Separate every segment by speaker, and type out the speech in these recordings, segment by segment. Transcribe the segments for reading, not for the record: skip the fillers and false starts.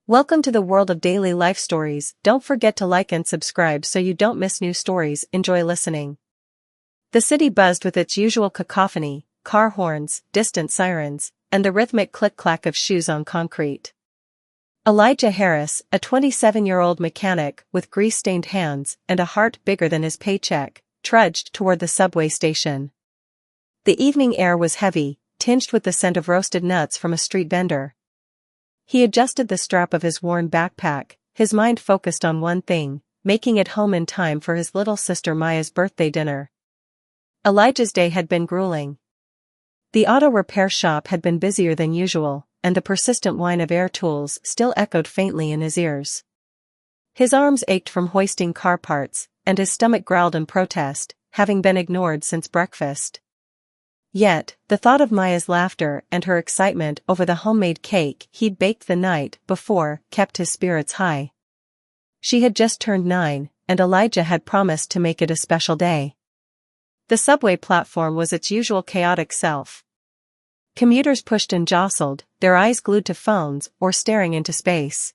Speaker 1: Welcome to the world of daily life stories. Don't forget to like and subscribe so you don't miss new stories. Enjoy listening. The city buzzed with its usual cacophony, car horns, distant sirens, and the rhythmic click-clack of shoes on concrete. Elijah Harris, a 27-year-old mechanic with grease-stained hands and a heart bigger than his paycheck, trudged toward the subway station. The evening air was heavy, tinged with the scent of roasted nuts from a street vendor. He adjusted the strap of his worn backpack, his mind focused on one thing, making it home in time for his little sister Maya's birthday dinner. Elijah's day had been grueling. The auto repair shop had been busier than usual, and the persistent whine of air tools still echoed faintly in his ears. His arms ached from hoisting car parts, and his stomach growled in protest, having been ignored since breakfast. Yet, the thought of Maya's laughter and her excitement over the homemade cake he'd baked the night before kept his spirits high. She had just turned 9, and Elijah had promised to make it a special day. The subway platform was its usual chaotic self. Commuters pushed and jostled, their eyes glued to phones or staring into space.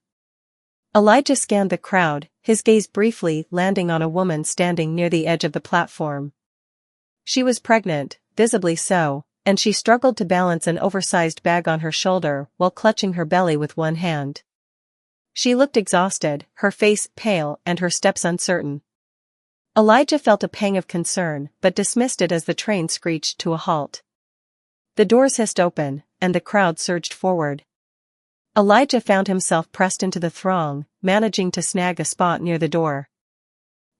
Speaker 1: Elijah scanned the crowd, his gaze briefly landing on a woman standing near the edge of the platform. She was pregnant, visibly so, and she struggled to balance an oversized bag on her shoulder while clutching her belly with one hand. She looked exhausted, her face pale and her steps uncertain. Elijah felt a pang of concern but dismissed it as the train screeched to a halt. The doors hissed open, and the crowd surged forward. Elijah found himself pressed into the throng, managing to snag a spot near the door.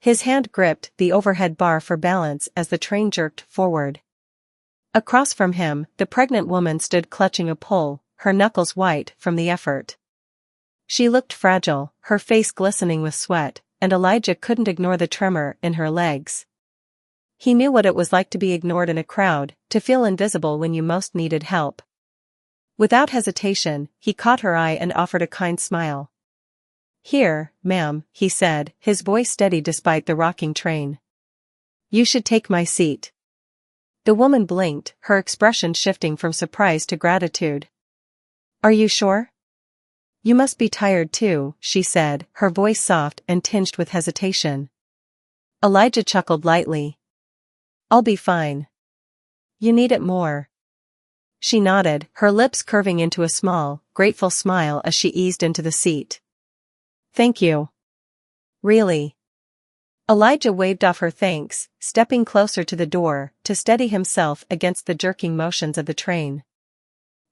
Speaker 1: His hand gripped the overhead bar for balance as the train jerked forward. Across from him, the pregnant woman stood clutching a pole, her knuckles white from the effort. She looked fragile, her face glistening with sweat, and Elijah couldn't ignore the tremor in her legs. He knew what it was like to be ignored in a crowd, to feel invisible when you most needed help. Without hesitation, he caught her eye and offered a kind smile. "Here, ma'am," he said, his voice steady despite the rocking train. "You should take my seat." The woman blinked, her expression shifting from surprise to gratitude. "Are you sure? You must be tired too," she said, her voice soft and tinged with hesitation. Elijah chuckled lightly. "I'll be fine." "You need it more." She nodded, her lips curving into a small, grateful smile as she eased into the seat. "Thank you." "Really?" Elijah waved off her thanks, stepping closer to the door to steady himself against the jerking motions of the train.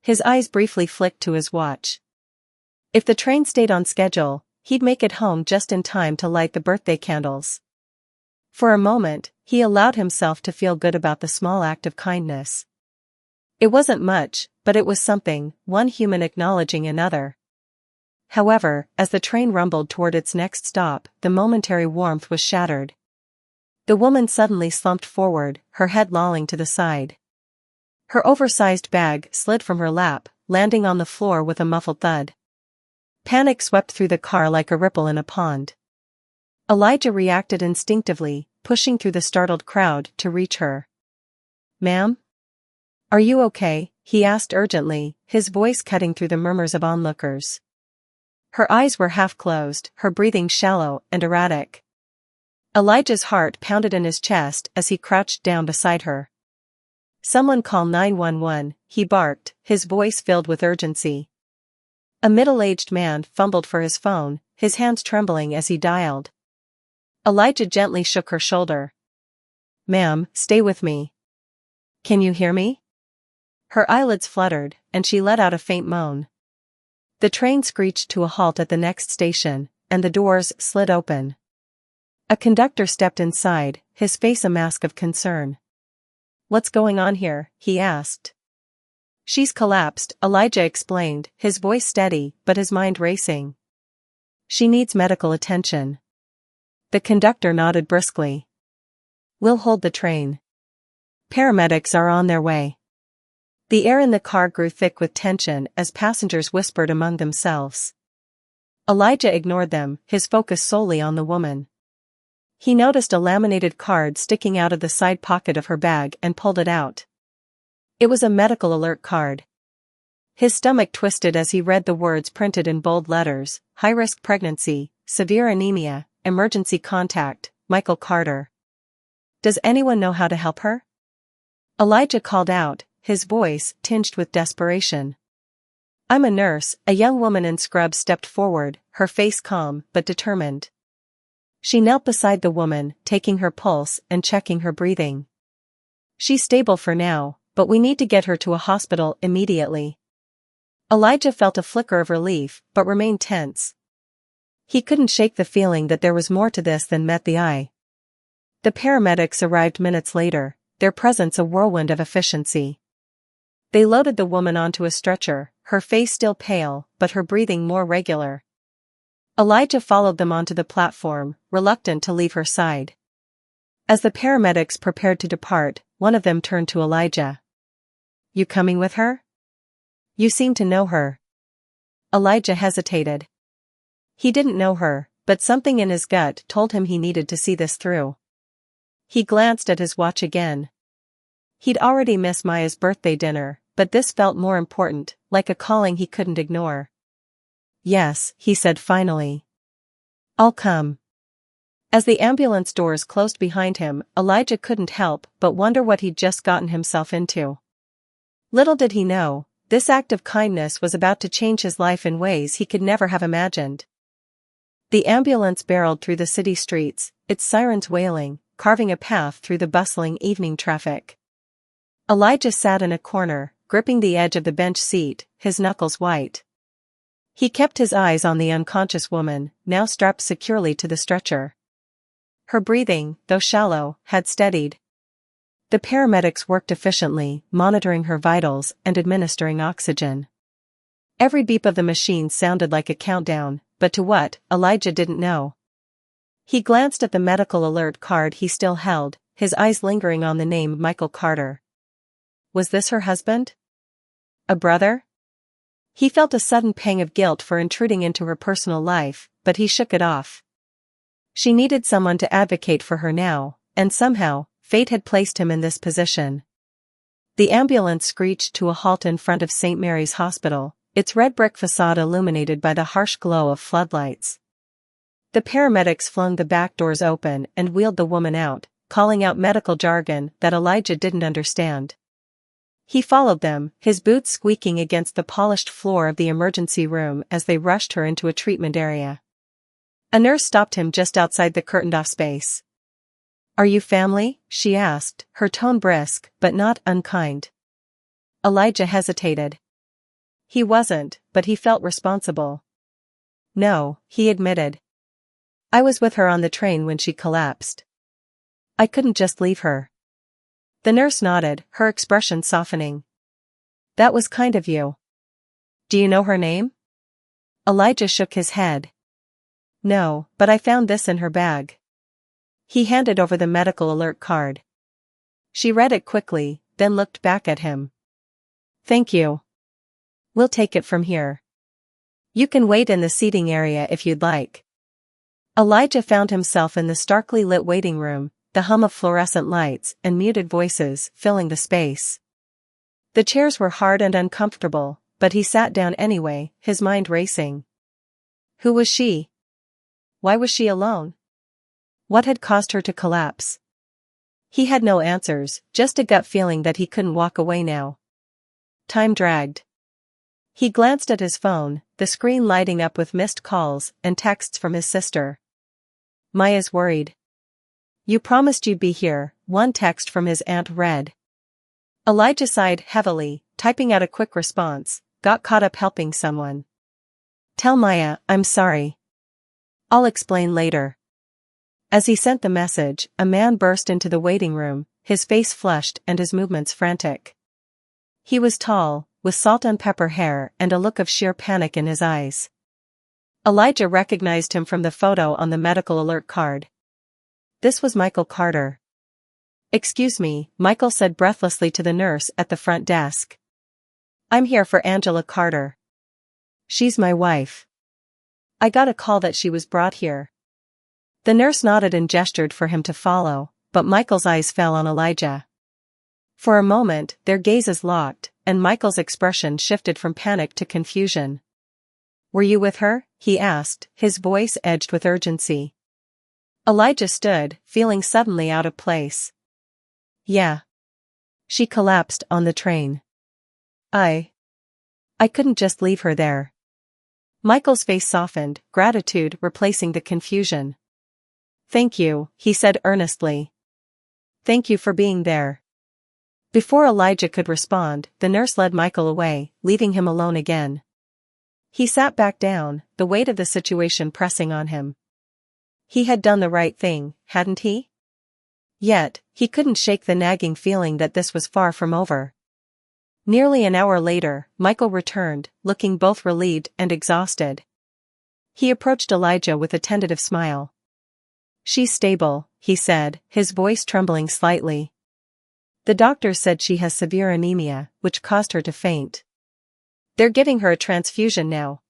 Speaker 1: His eyes briefly flicked to his watch. If the train stayed on schedule, he'd make it home just in time to light the birthday candles. For a moment, he allowed himself to feel good about the small act of kindness. It wasn't much, but it was something, one human acknowledging another. However, as the train rumbled toward its next stop, the momentary warmth was shattered. The woman suddenly slumped forward, her head lolling to the side. Her oversized bag slid from her lap, landing on the floor with a muffled thud. Panic swept through the car like a ripple in a pond. Elijah reacted instinctively, pushing through the startled crowd to reach her. "Ma'am? Are you okay?" he asked urgently, his voice cutting through the murmurs of onlookers. Her eyes were half closed, her breathing shallow and erratic. Elijah's heart pounded in his chest as he crouched down beside her. "Someone call 911, he barked, his voice filled with urgency. A middle-aged man fumbled for his phone, his hands trembling as he dialed. Elijah gently shook her shoulder. "Ma'am, stay with me. Can you hear me?" Her eyelids fluttered, and she let out a faint moan. The train screeched to a halt at the next station, and the doors slid open. A conductor stepped inside, his face a mask of concern. "What's going on here?" he asked. "She's collapsed," Elijah explained, his voice steady but his mind racing. "She needs medical attention." The conductor nodded briskly. "We'll hold the train. Paramedics are on their way." The air in the car grew thick with tension as passengers whispered among themselves. Elijah ignored them, his focus solely on the woman. He noticed a laminated card sticking out of the side pocket of her bag and pulled it out. It was a medical alert card. His stomach twisted as he read the words printed in bold letters: high-risk pregnancy, severe anemia, emergency contact, Michael Carter. Does anyone know how to help her? Elijah called out, his voice tinged with desperation. I'm a nurse. A young woman in scrubs stepped forward, her face calm but determined. She knelt beside the woman, taking her pulse and checking her breathing. She's stable for now, but we need to get her to a hospital immediately. Elijah felt a flicker of relief, but remained tense. He couldn't shake the feeling that there was more to this than met the eye. The paramedics arrived minutes later, their presence a whirlwind of efficiency. They loaded the woman onto a stretcher, her face still pale, but her breathing more regular. Elijah followed them onto the platform, reluctant to leave her side. As the paramedics prepared to depart, one of them turned to Elijah. You coming with her? You seem to know her. Elijah hesitated. He didn't know her, but something in his gut told him he needed to see this through. He glanced at his watch again. He'd already missed Maya's birthday dinner, but this felt more important, like a calling he couldn't ignore. Yes, he said finally. I'll come. As the ambulance doors closed behind him, Elijah couldn't help but wonder what he'd just gotten himself into. Little did he know, this act of kindness was about to change his life in ways he could never have imagined. The ambulance barreled through the city streets, its sirens wailing, carving a path through the bustling evening traffic. Elijah sat in a corner, gripping the edge of the bench seat, his knuckles white. He kept his eyes on the unconscious woman, now strapped securely to the stretcher. Her breathing, though shallow, had steadied. The paramedics worked efficiently, monitoring her vitals and administering oxygen. Every beep of the machine sounded like a countdown, but to what, Elijah didn't know. He glanced at the medical alert card he still held, his eyes lingering on the name Michael Carter. Was this her husband? A brother? He felt a sudden pang of guilt for intruding into her personal life, but he shook it off. She needed someone to advocate for her now, and somehow, fate had placed him in this position. The ambulance screeched to a halt in front of St. Mary's Hospital, its red brick facade illuminated by the harsh glow of floodlights. The paramedics flung the back doors open and wheeled the woman out, calling out medical jargon that Elijah didn't understand. He followed them, his boots squeaking against the polished floor of the emergency room as they rushed her into a treatment area. A nurse stopped him just outside the curtained-off space. Are you family? She asked, her tone brisk, but not unkind. Elijah hesitated. He wasn't, but he felt responsible. No, he admitted. I was with her on the train when she collapsed. I couldn't just leave her. The nurse nodded, her expression softening. That was kind of you. Do you know her name? Elijah shook his head. No, but I found this in her bag. He handed over the medical alert card. She read it quickly, then looked back at him. Thank you. We'll take it from here. You can wait in the seating area if you'd like. Elijah found himself in the starkly lit waiting room, the hum of fluorescent lights and muted voices filling the space. The chairs were hard and uncomfortable, but he sat down anyway, his mind racing. Who was she? Why was she alone? What had caused her to collapse? He had no answers, just a gut feeling that he couldn't walk away now. Time dragged. He glanced at his phone, the screen lighting up with missed calls and texts from his sister. Maya's worried. You promised you'd be here, one text from his aunt read. Elijah sighed heavily, typing out a quick response, got caught up helping someone. Tell Maya, I'm sorry. I'll explain later. As he sent the message, a man burst into the waiting room, his face flushed and his movements frantic. He was tall, with salt and pepper hair and a look of sheer panic in his eyes. Elijah recognized him from the photo on the medical alert card. This was Michael Carter. Excuse me, Michael said breathlessly to the nurse at the front desk. I'm here for Angela Carter. She's my wife. I got a call that she was brought here. The nurse nodded and gestured for him to follow, but Michael's eyes fell on Elijah. For a moment, their gazes locked, and Michael's expression shifted from panic to confusion. "Were you with her?" he asked, his voice edged with urgency. Elijah stood, feeling suddenly out of place. "Yeah. She collapsed on the train. I couldn't just leave her there." Michael's face softened, gratitude replacing the confusion. "Thank you," he said earnestly. "Thank you for being there." Before Elijah could respond, the nurse led Michael away, leaving him alone again. He sat back down, the weight of the situation pressing on him. He had done the right thing, hadn't he? Yet, he couldn't shake the nagging feeling that this was far from over. Nearly an hour later, Michael returned, looking both relieved and exhausted. He approached Elijah with a tentative smile. "She's stable," he said, his voice trembling slightly. "The doctor said she has severe anemia, which caused her to faint. They're giving her a transfusion now."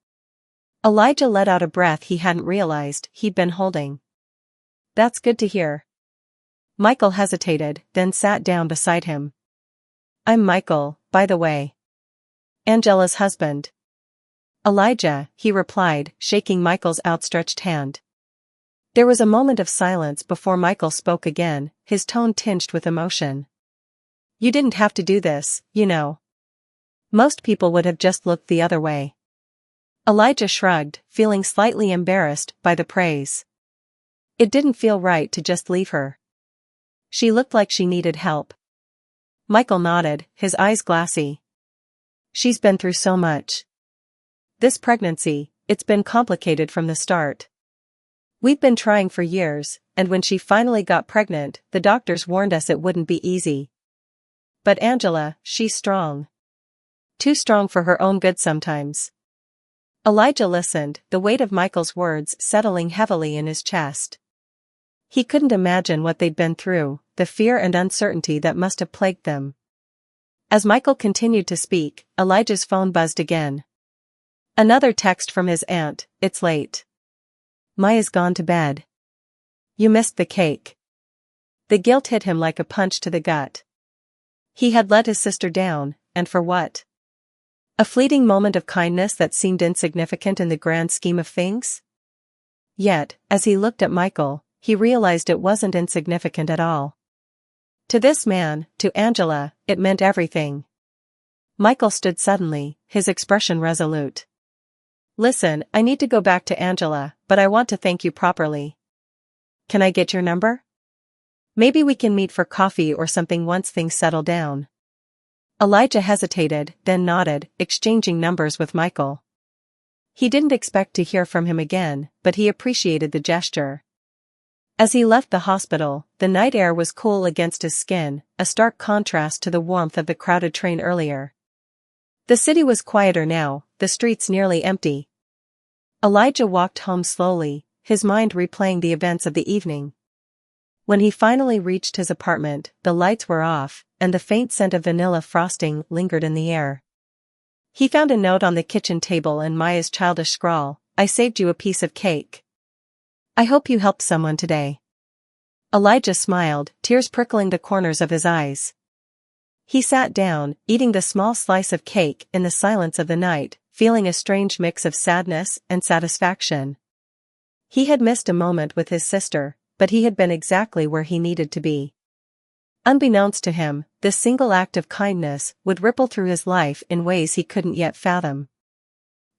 Speaker 1: Elijah let out a breath he hadn't realized he'd been holding. "That's good to hear." Michael hesitated, then sat down beside him. "I'm Michael, by the way. Angela's husband." "Elijah," he replied, shaking Michael's outstretched hand. There was a moment of silence before Michael spoke again, his tone tinged with emotion. "You didn't have to do this, you know. Most people would have just looked the other way." Elijah shrugged, feeling slightly embarrassed by the praise. It didn't feel right to just leave her. She looked like she needed help. Michael nodded, his eyes glassy. "She's been through so much. This pregnancy, it's been complicated from the start. We've been trying for years, and when she finally got pregnant, the doctors warned us it wouldn't be easy. But Angela, she's strong. Too strong for her own good sometimes." Elijah listened, the weight of Michael's words settling heavily in his chest. He couldn't imagine what they'd been through, the fear and uncertainty that must have plagued them. As Michael continued to speak, Elijah's phone buzzed again. Another text from his aunt. "It's late. Maya's gone to bed. You missed the cake." The guilt hit him like a punch to the gut. He had let his sister down, and for what? A fleeting moment of kindness that seemed insignificant in the grand scheme of things? Yet, as he looked at Michael, he realized it wasn't insignificant at all. To this man, to Angela, it meant everything. Michael stood suddenly, his expression resolute. "Listen, I need to go back to Angela, but I want to thank you properly. Can I get your number? Maybe we can meet for coffee or something once things settle down." Elijah hesitated, then nodded, exchanging numbers with Michael. He didn't expect to hear from him again, but he appreciated the gesture. As he left the hospital, the night air was cool against his skin, a stark contrast to the warmth of the crowded train earlier. The city was quieter now, the streets nearly empty. Elijah walked home slowly, his mind replaying the events of the evening. When he finally reached his apartment, the lights were off, and the faint scent of vanilla frosting lingered in the air. He found a note on the kitchen table and Maya's childish scrawl, "I saved you a piece of cake. I hope you helped someone today." Elijah smiled, tears prickling the corners of his eyes. He sat down, eating the small slice of cake in the silence of the night, feeling a strange mix of sadness and satisfaction. He had missed a moment with his sister, but he had been exactly where he needed to be. Unbeknownst to him, this single act of kindness would ripple through his life in ways he couldn't yet fathom.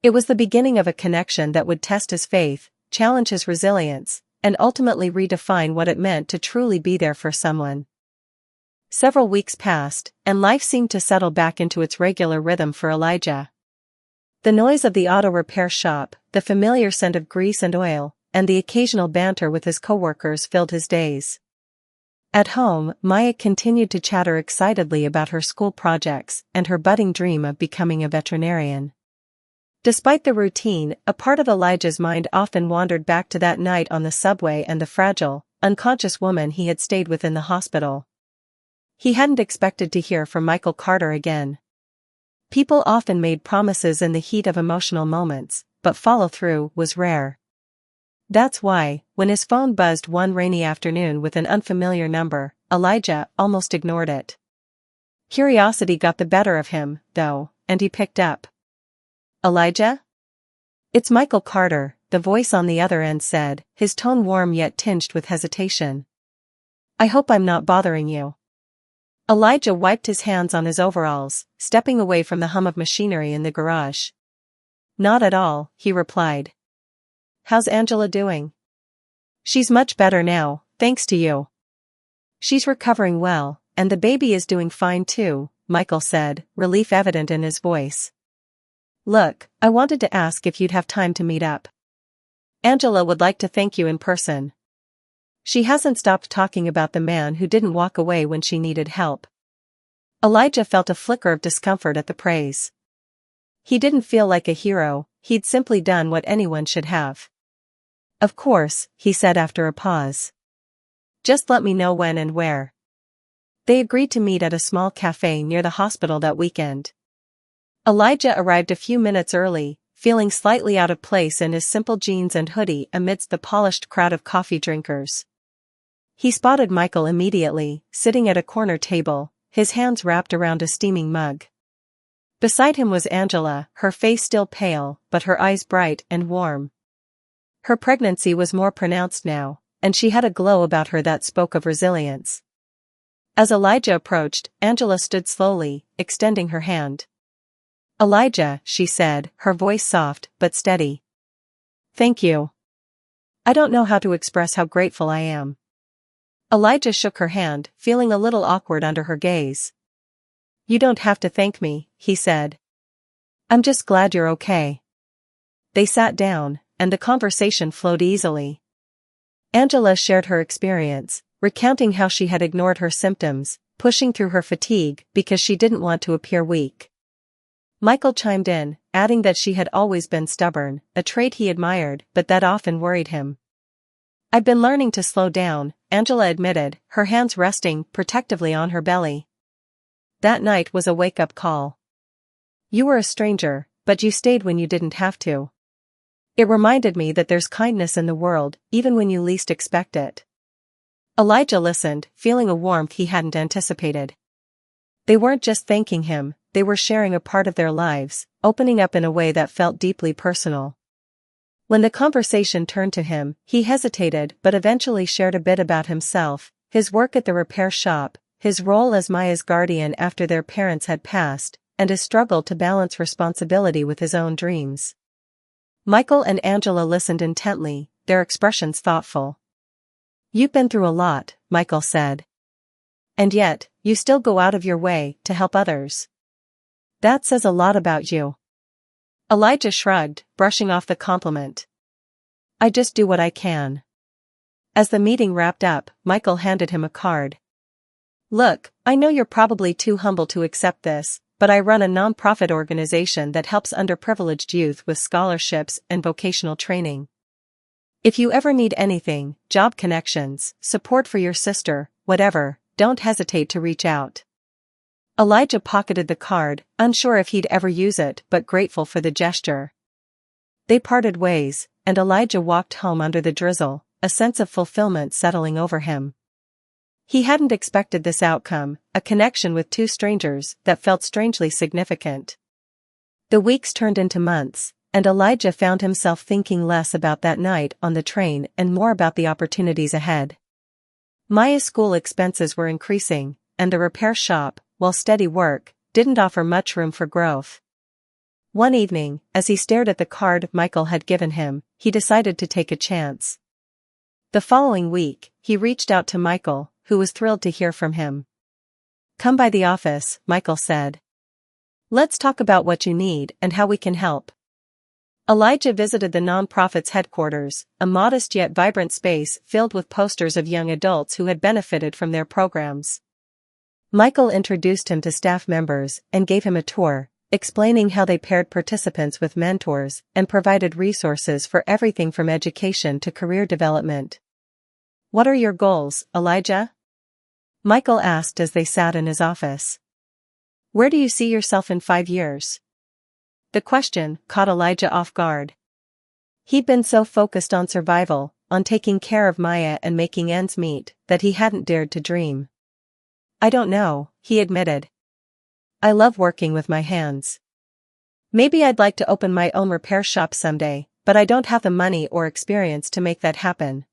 Speaker 1: It was the beginning of a connection that would test his faith, challenge his resilience, and ultimately redefine what it meant to truly be there for someone. Several weeks passed, and life seemed to settle back into its regular rhythm for Elijah. The noise of the auto repair shop, the familiar scent of grease and oil, and the occasional banter with his coworkers filled his days. At home, Maya continued to chatter excitedly about her school projects and her budding dream of becoming a veterinarian. Despite the routine, a part of Elijah's mind often wandered back to that night on the subway and the fragile, unconscious woman he had stayed with in the hospital. He hadn't expected to hear from Michael Carter again. People often made promises in the heat of emotional moments, but follow-through was rare. That's why, when his phone buzzed one rainy afternoon with an unfamiliar number, Elijah almost ignored it. Curiosity got the better of him, though, and he picked up. Elijah? It's Michael Carter, the voice on the other end said, his tone warm yet tinged with hesitation. I hope I'm not bothering you. Elijah wiped his hands on his overalls, stepping away from the hum of machinery in the garage. Not at all, he replied. How's Angela doing? She's much better now, thanks to you. She's recovering well, and the baby is doing fine too, Michael said, relief evident in his voice. Look, I wanted to ask if you'd have time to meet up. Angela would like to thank you in person. She hasn't stopped talking about the man who didn't walk away when she needed help. Elijah felt a flicker of discomfort at the praise. He didn't feel like a hero, he'd simply done what anyone should have. Of course, he said after a pause. Just let me know when and where. They agreed to meet at a small cafe near the hospital that weekend. Elijah arrived a few minutes early, feeling slightly out of place in his simple jeans and hoodie amidst the polished crowd of coffee drinkers. He spotted Michael immediately, sitting at a corner table, his hands wrapped around a steaming mug. Beside him was Angela, her face still pale, but her eyes bright and warm. Her pregnancy was more pronounced now, and she had a glow about her that spoke of resilience. As Elijah approached, Angela stood slowly, extending her hand. Elijah, she said, her voice soft but steady. Thank you. I don't know how to express how grateful I am. Elijah shook her hand, feeling a little awkward under her gaze. You don't have to thank me, he said. I'm just glad you're okay. They sat down, and the conversation flowed easily. Angela shared her experience, recounting how she had ignored her symptoms, pushing through her fatigue because she didn't want to appear weak. Michael chimed in, adding that she had always been stubborn, a trait he admired but that often worried him. I've been learning to slow down, Angela admitted, her hands resting protectively on her belly. That night was a wake-up call. You were a stranger, but you stayed when you didn't have to. It reminded me that there's kindness in the world, even when you least expect it. Elijah listened, feeling a warmth he hadn't anticipated. They weren't just thanking him, they were sharing a part of their lives, opening up in a way that felt deeply personal. When the conversation turned to him, he hesitated but eventually shared a bit about himself, his work at the repair shop, his role as Maya's guardian after their parents had passed, and his struggle to balance responsibility with his own dreams. Michael and Angela listened intently, their expressions thoughtful. You've been through a lot, Michael said. And yet, you still go out of your way to help others. That says a lot about you. Elijah shrugged, brushing off the compliment. I just do what I can. As the meeting wrapped up, Michael handed him a card. Look, I know you're probably too humble to accept this, but I run a non-profit organization that helps underprivileged youth with scholarships and vocational training. If you ever need anything, job connections, support for your sister, whatever, don't hesitate to reach out. Elijah pocketed the card, unsure if he'd ever use it but grateful for the gesture. They parted ways, and Elijah walked home under the drizzle, a sense of fulfillment settling over him. He hadn't expected this outcome, a connection with two strangers that felt strangely significant. The weeks turned into months, and Elijah found himself thinking less about that night on the train and more about the opportunities ahead. Maya's school expenses were increasing, and the repair shop, while steady work, didn't offer much room for growth. One evening, as he stared at the card Michael had given him, he decided to take a chance. The following week, he reached out to Michael, who was thrilled to hear from him. Come by the office, Michael said. Let's talk about what you need and how we can help. Elijah visited the nonprofit's headquarters, a modest yet vibrant space filled with posters of young adults who had benefited from their programs. Michael introduced him to staff members and gave him a tour, explaining how they paired participants with mentors and provided resources for everything from education to career development. What are your goals, Elijah? Michael asked as they sat in his office. Where do you see yourself in 5 years? The question caught Elijah off guard. He'd been so focused on survival, on taking care of Maya and making ends meet, that he hadn't dared to dream. I don't know, he admitted. I love working with my hands. Maybe I'd like to open my own repair shop someday, but I don't have the money or experience to make that happen.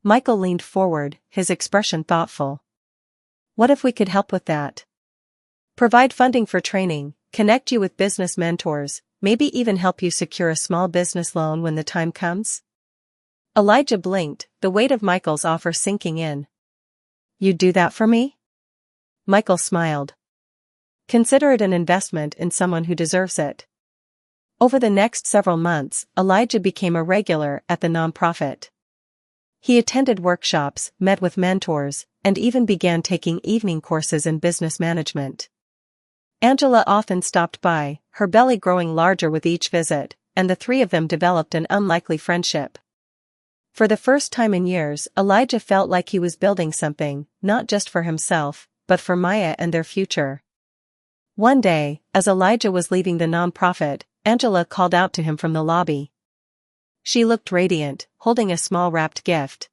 Speaker 1: Michael leaned forward, his expression thoughtful. What if we could help with that? Provide funding for training, connect you with business mentors, maybe even help you secure a small business loan when the time comes? Elijah blinked, the weight of Michael's offer sinking in. You'd do that for me? Michael smiled. Consider it an investment in someone who deserves it. Over the next several months, Elijah became a regular at the nonprofit. He attended workshops, met with mentors, and even began taking evening courses in business management. Angela often stopped by, her belly growing larger with each visit, and the three of them developed an unlikely friendship. For the first time in years, Elijah felt like he was building something, not just for himself, but for Maya and their future. One day, as Elijah was leaving the nonprofit, Angela called out to him from the lobby. She looked radiant, holding a small wrapped gift.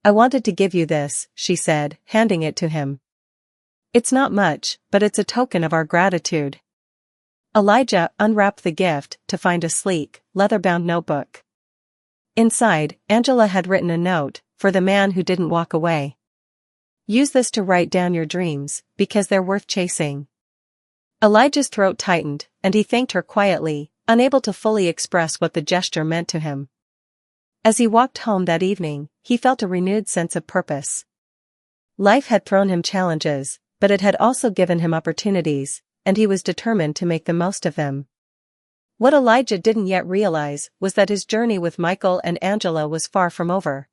Speaker 1: I wanted to give you this, she said, handing it to him. It's not much, but it's a token of our gratitude. Elijah unwrapped the gift to find a sleek, leather-bound notebook. Inside, Angela had written a note, for the man who didn't walk away. Use this to write down your dreams, because they're worth chasing. Elijah's throat tightened, and he thanked her quietly, unable to fully express what the gesture meant to him. As he walked home that evening, he felt a renewed sense of purpose. Life had thrown him challenges, but it had also given him opportunities, and he was determined to make the most of them. What Elijah didn't yet realize was that his journey with Michael and Angela was far from over.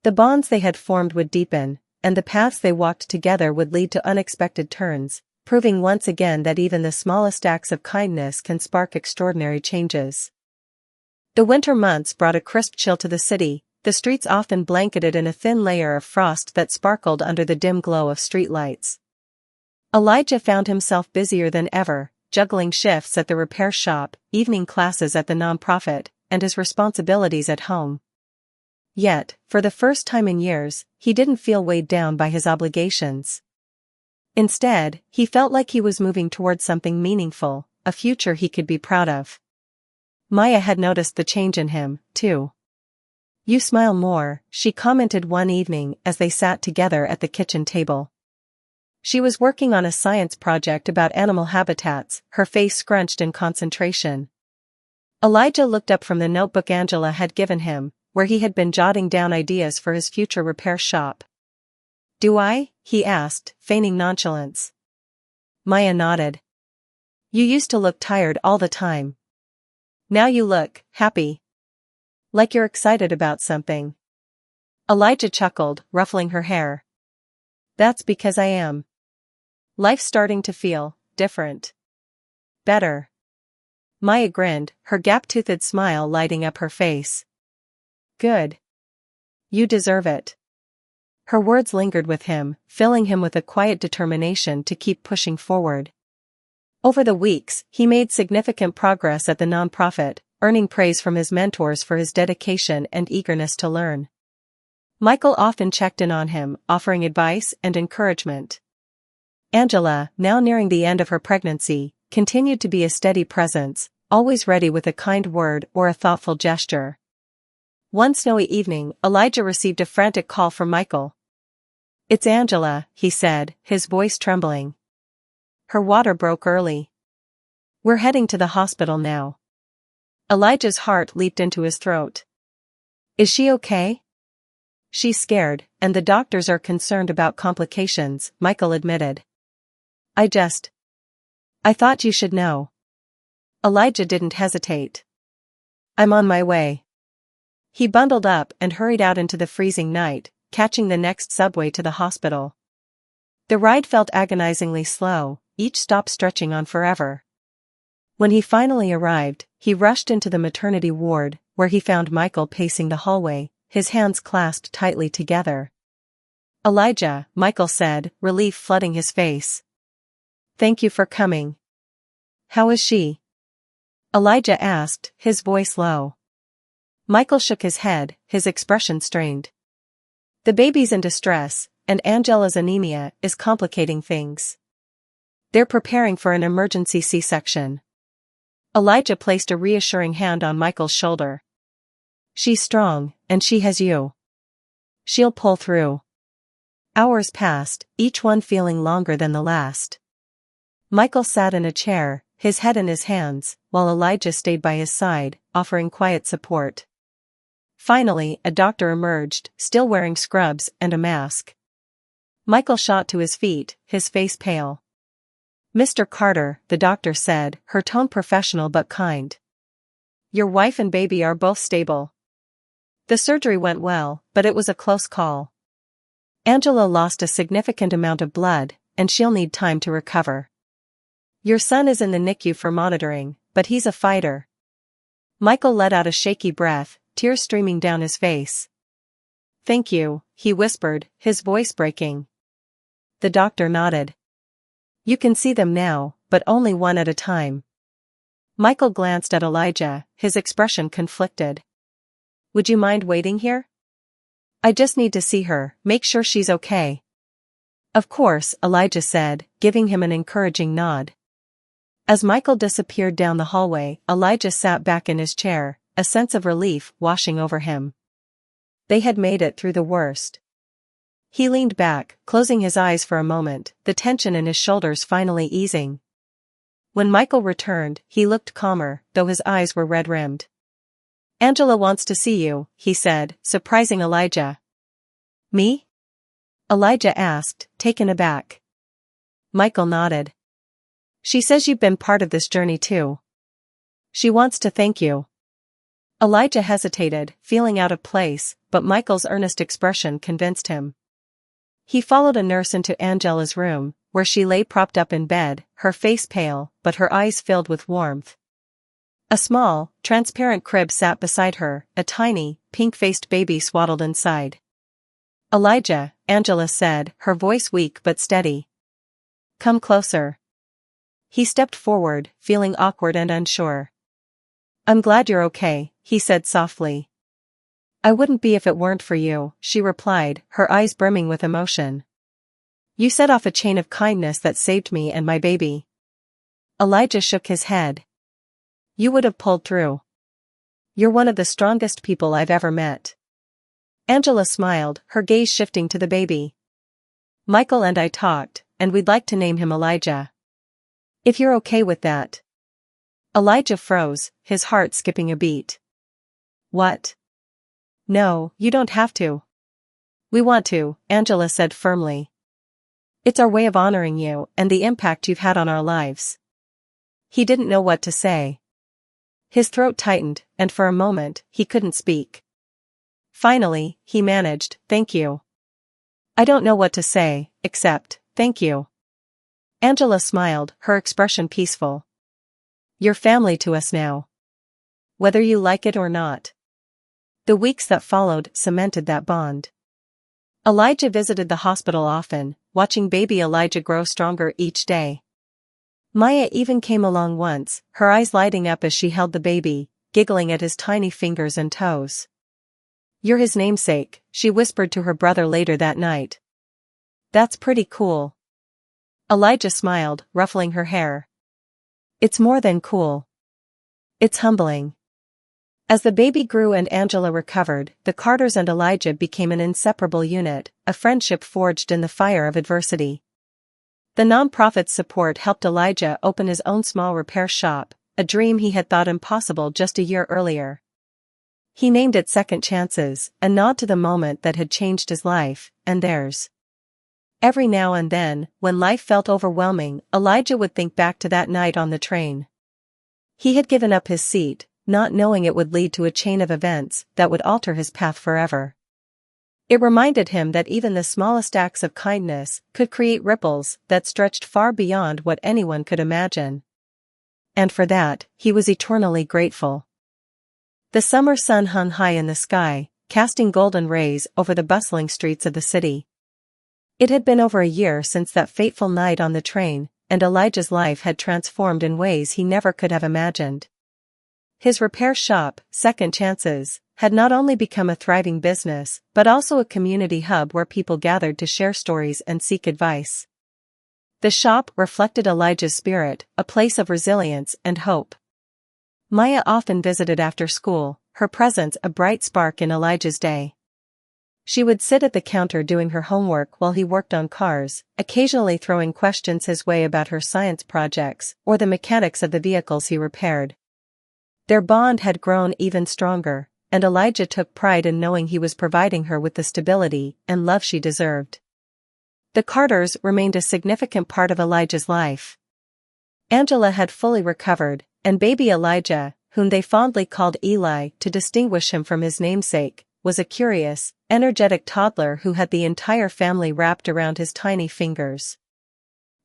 Speaker 1: The bonds they had formed would deepen, and the paths they walked together would lead to unexpected turns, proving once again that even the smallest acts of kindness can spark extraordinary changes. The winter months brought a crisp chill to the city, the streets often blanketed in a thin layer of frost that sparkled under the dim glow of streetlights. Elijah found himself busier than ever, juggling shifts at the repair shop, evening classes at the nonprofit, and his responsibilities at home. Yet, for the first time in years, he didn't feel weighed down by his obligations. Instead, he felt like he was moving towards something meaningful, a future he could be proud of. Maya had noticed the change in him, too. You smile more, she commented one evening as they sat together at the kitchen table. She was working on a science project about animal habitats, her face scrunched in concentration. Elijah looked up from the notebook Angela had given him, where he had been jotting down ideas for his future repair shop. Do I? He asked, feigning nonchalance. Maya nodded. You used to look tired all the time. Now you look happy. Like you're excited about something. Elijah chuckled, ruffling her hair. That's because I am. Life's starting to feel different. Better. Maya grinned, her gap-toothed smile lighting up her face. Good. You deserve it. Her words lingered with him, filling him with a quiet determination to keep pushing forward. Over the weeks, he made significant progress at the nonprofit, earning praise from his mentors for his dedication and eagerness to learn. Michael often checked in on him, offering advice and encouragement. Angela, now nearing the end of her pregnancy, continued to be a steady presence, always ready with a kind word or a thoughtful gesture. One snowy evening, Elijah received a frantic call from Michael. It's Angela, he said, his voice trembling. Her water broke early. We're heading to the hospital now. Elijah's heart leaped into his throat. Is she okay? She's scared, and the doctors are concerned about complications, Michael admitted. I thought you should know. Elijah didn't hesitate. I'm on my way. He bundled up and hurried out into the freezing night, catching the next subway to the hospital. The ride felt agonizingly slow, each stop stretching on forever. When he finally arrived, he rushed into the maternity ward, where he found Michael pacing the hallway, his hands clasped tightly together. Elijah, Michael said, relief flooding his face. Thank you for coming. How is she? Elijah asked, his voice low. Michael shook his head, his expression strained. The baby's in distress, and Angela's anemia is complicating things. They're preparing for an emergency C-section. Elijah placed a reassuring hand on Michael's shoulder. She's strong, and she has you. She'll pull through. Hours passed, each one feeling longer than the last. Michael sat in a chair, his head in his hands, while Elijah stayed by his side, offering quiet support. Finally, a doctor emerged, still wearing scrubs and a mask. Michael shot to his feet, his face pale. "Mr. Carter," the doctor said, her tone professional but kind. "Your wife and baby are both stable. The surgery went well, but it was a close call. Angela lost a significant amount of blood, and she'll need time to recover. Your son is in the NICU for monitoring, but he's a fighter." Michael let out a shaky breath, tears streaming down his face. "Thank you," he whispered, his voice breaking. The doctor nodded. "You can see them now, but only one at a time." Michael glanced at Elijah, his expression conflicted. "Would you mind waiting here? I just need to see her, make sure she's okay." "Of course," Elijah said, giving him an encouraging nod. As Michael disappeared down the hallway, Elijah sat back in his chair, a sense of relief washing over him. They had made it through the worst. He leaned back, closing his eyes for a moment, the tension in his shoulders finally easing. When Michael returned, he looked calmer, though his eyes were red-rimmed. "Angela wants to see you," he said, surprising Elijah. "Me?" Elijah asked, taken aback. Michael nodded. "She says you've been part of this journey too. She wants to thank you." Elijah hesitated, feeling out of place, but Michael's earnest expression convinced him. He followed a nurse into Angela's room, where she lay propped up in bed, her face pale, but her eyes filled with warmth. A small, transparent crib sat beside her, a tiny, pink-faced baby swaddled inside. "Elijah," Angela said, her voice weak but steady. "Come closer." He stepped forward, feeling awkward and unsure. "I'm glad you're okay," he said softly. "I wouldn't be if it weren't for you," she replied, her eyes brimming with emotion. "You set off a chain of kindness that saved me and my baby." Elijah shook his head. "You would have pulled through. You're one of the strongest people I've ever met." Angela smiled, her gaze shifting to the baby. "Michael and I talked, and we'd like to name him Elijah. If you're okay with that." Elijah froze, his heart skipping a beat. "What? No, you don't have to." "We want to," Angela said firmly. "It's our way of honoring you and the impact you've had on our lives." He didn't know what to say. His throat tightened, and for a moment, he couldn't speak. Finally, he managed, "Thank you. I don't know what to say, except, thank you." Angela smiled, her expression peaceful. "You're family to us now. Whether you like it or not." The weeks that followed cemented that bond. Elijah visited the hospital often, watching baby Elijah grow stronger each day. Maya even came along once, her eyes lighting up as she held the baby, giggling at his tiny fingers and toes. "You're his namesake," she whispered to her brother later that night. "That's pretty cool." Elijah smiled, ruffling her hair. "It's more than cool. It's humbling." As the baby grew and Angela recovered, the Carters and Elijah became an inseparable unit, a friendship forged in the fire of adversity. The nonprofit's support helped Elijah open his own small repair shop, a dream he had thought impossible just a year earlier. He named it Second Chances, a nod to the moment that had changed his life, and theirs. Every now and then, when life felt overwhelming, Elijah would think back to that night on the train. He had given up his seat, not knowing it would lead to a chain of events that would alter his path forever. It reminded him that even the smallest acts of kindness could create ripples that stretched far beyond what anyone could imagine. And for that, he was eternally grateful. The summer sun hung high in the sky, casting golden rays over the bustling streets of the city. It had been over a year since that fateful night on the train, and Elijah's life had transformed in ways he never could have imagined. His repair shop, Second Chances, had not only become a thriving business, but also a community hub where people gathered to share stories and seek advice. The shop reflected Elijah's spirit, a place of resilience and hope. Maya often visited after school, her presence a bright spark in Elijah's day. She would sit at the counter doing her homework while he worked on cars, occasionally throwing questions his way about her science projects or the mechanics of the vehicles he repaired. Their bond had grown even stronger, and Elijah took pride in knowing he was providing her with the stability and love she deserved. The Carters remained a significant part of Elijah's life. Angela had fully recovered, and baby Elijah, whom they fondly called Eli to distinguish him from his namesake, was a curious, energetic toddler who had the entire family wrapped around his tiny fingers.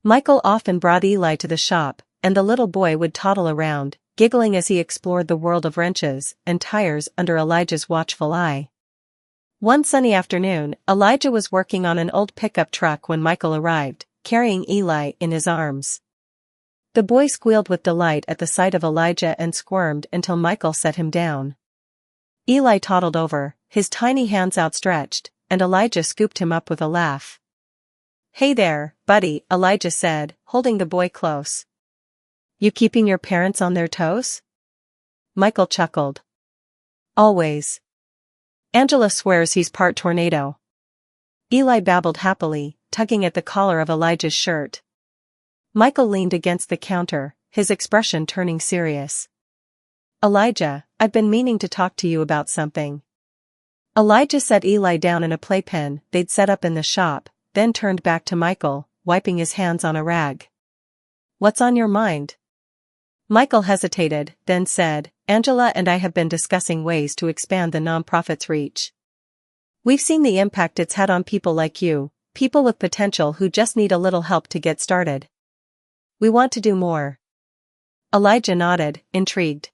Speaker 1: Michael often brought Eli to the shop, and the little boy would toddle around, giggling as he explored the world of wrenches and tires under Elijah's watchful eye. One sunny afternoon, Elijah was working on an old pickup truck when Michael arrived, carrying Eli in his arms. The boy squealed with delight at the sight of Elijah and squirmed until Michael set him down. Eli toddled over, his tiny hands outstretched, and Elijah scooped him up with a laugh. "Hey there, buddy," Elijah said, holding the boy close. "You keeping your parents on their toes?" Michael chuckled. "Always. Angela swears he's part tornado." Eli babbled happily, tugging at the collar of Elijah's shirt. Michael leaned against the counter, his expression turning serious. "Elijah, I've been meaning to talk to you about something." Elijah set Eli down in a playpen they'd set up in the shop, then turned back to Michael, wiping his hands on a rag. "What's on your mind?" Michael hesitated, then said, "Angela and I have been discussing ways to expand the nonprofit's reach. We've seen the impact it's had on people like you, people with potential who just need a little help to get started. We want to do more." Elijah nodded, intrigued.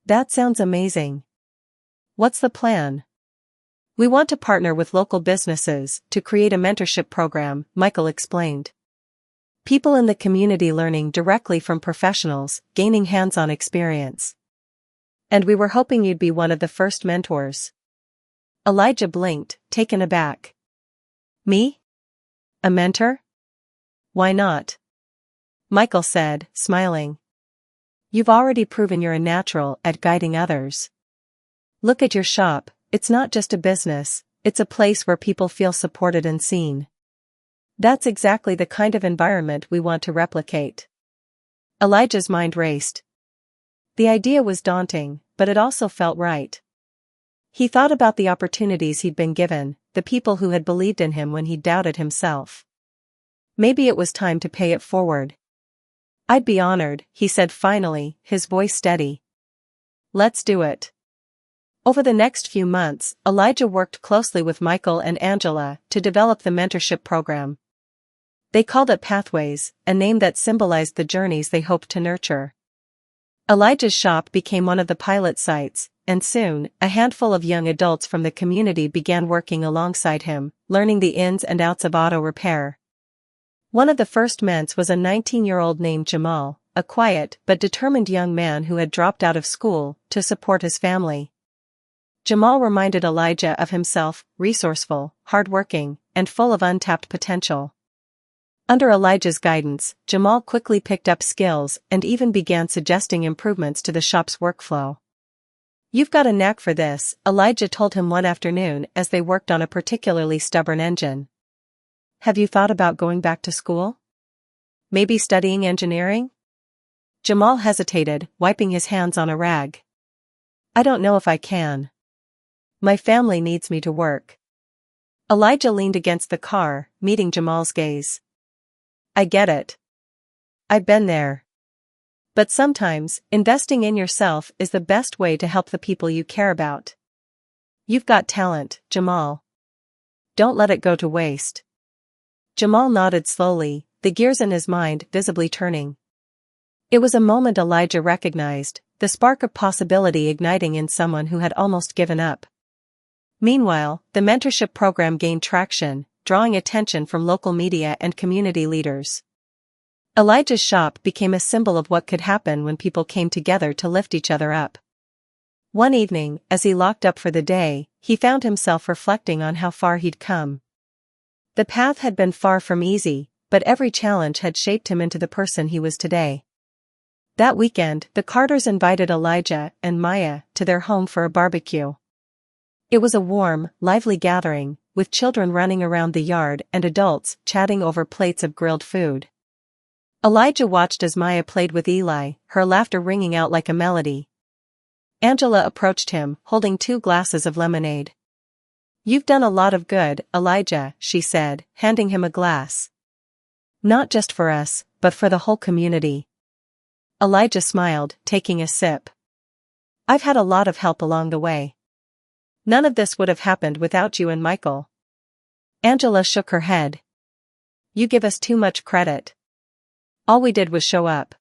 Speaker 1: "That sounds amazing. What's the plan?" "We want to partner with local businesses to create a mentorship program," Michael explained. "People in the community learning directly from professionals, gaining hands-on experience. And we were hoping you'd be one of the first mentors." Elijah blinked, taken aback. "Me? A mentor? Why not?" Michael said, smiling. "You've already proven you're a natural at guiding others. Look at your shop, it's not just a business, it's a place where people feel supported and seen. That's exactly the kind of environment we want to replicate." Elijah's mind raced. The idea was daunting, but it also felt right. He thought about the opportunities he'd been given, the people who had believed in him when he doubted himself. Maybe it was time to pay it forward. "I'd be honored," he said finally, his voice steady. "Let's do it." Over the next few months, Elijah worked closely with Michael and Angela to develop the mentorship program. They called it Pathways, a name that symbolized the journeys they hoped to nurture. Elijah's shop became one of the pilot sites, and soon, a handful of young adults from the community began working alongside him, learning the ins and outs of auto repair. One of the first ments was a 19-year-old named Jamal, a quiet but determined young man who had dropped out of school to support his family. Jamal reminded Elijah of himself, resourceful, hardworking, and full of untapped potential. Under Elijah's guidance, Jamal quickly picked up skills and even began suggesting improvements to the shop's workflow. "You've got a knack for this," Elijah told him one afternoon as they worked on a particularly stubborn engine. "Have you thought about going back to school? Maybe studying engineering?" Jamal hesitated, wiping his hands on a rag. "I don't know if I can. My family needs me to work." Elijah leaned against the car, meeting Jamal's gaze. "I get it. I've been there. But sometimes, investing in yourself is the best way to help the people you care about. You've got talent, Jamal. Don't let it go to waste." Jamal nodded slowly, the gears in his mind visibly turning. It was a moment Elijah recognized, the spark of possibility igniting in someone who had almost given up. Meanwhile, the mentorship program gained traction, drawing attention from local media and community leaders. Elijah's shop became a symbol of what could happen when people came together to lift each other up. One evening, as he locked up for the day, he found himself reflecting on how far he'd come. The path had been far from easy, but every challenge had shaped him into the person he was today. That weekend, the Carters invited Elijah and Maya to their home for a barbecue. It was a warm, lively gathering, with children running around the yard and adults chatting over plates of grilled food. Elijah watched as Maya played with Eli, her laughter ringing out like a melody. Angela approached him, holding 2 glasses of lemonade. "You've done a lot of good, Elijah," she said, handing him a glass. "Not just for us, but for the whole community." Elijah smiled, taking a sip. "I've had a lot of help along the way. None of this would have happened without you and Michael." Angela shook her head. "You give us too much credit. All we did was show up.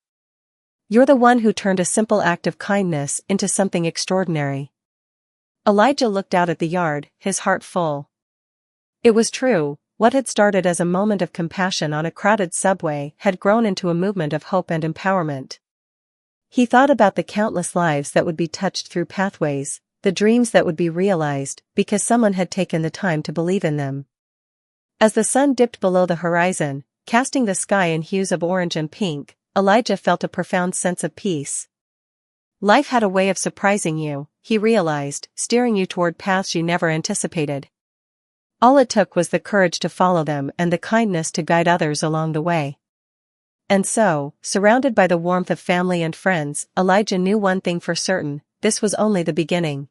Speaker 1: You're the one who turned a simple act of kindness into something extraordinary." Elijah looked out at the yard, his heart full. It was true, what had started as a moment of compassion on a crowded subway had grown into a movement of hope and empowerment. He thought about the countless lives that would be touched through pathways, the dreams that would be realized because someone had taken the time to believe in them. As the sun dipped below the horizon, casting the sky in hues of orange and pink, Elijah felt a profound sense of peace. Life had a way of surprising you, he realized, steering you toward paths you never anticipated. All it took was the courage to follow them and the kindness to guide others along the way. And so, surrounded by the warmth of family and friends, Elijah knew one thing for certain: this was only the beginning.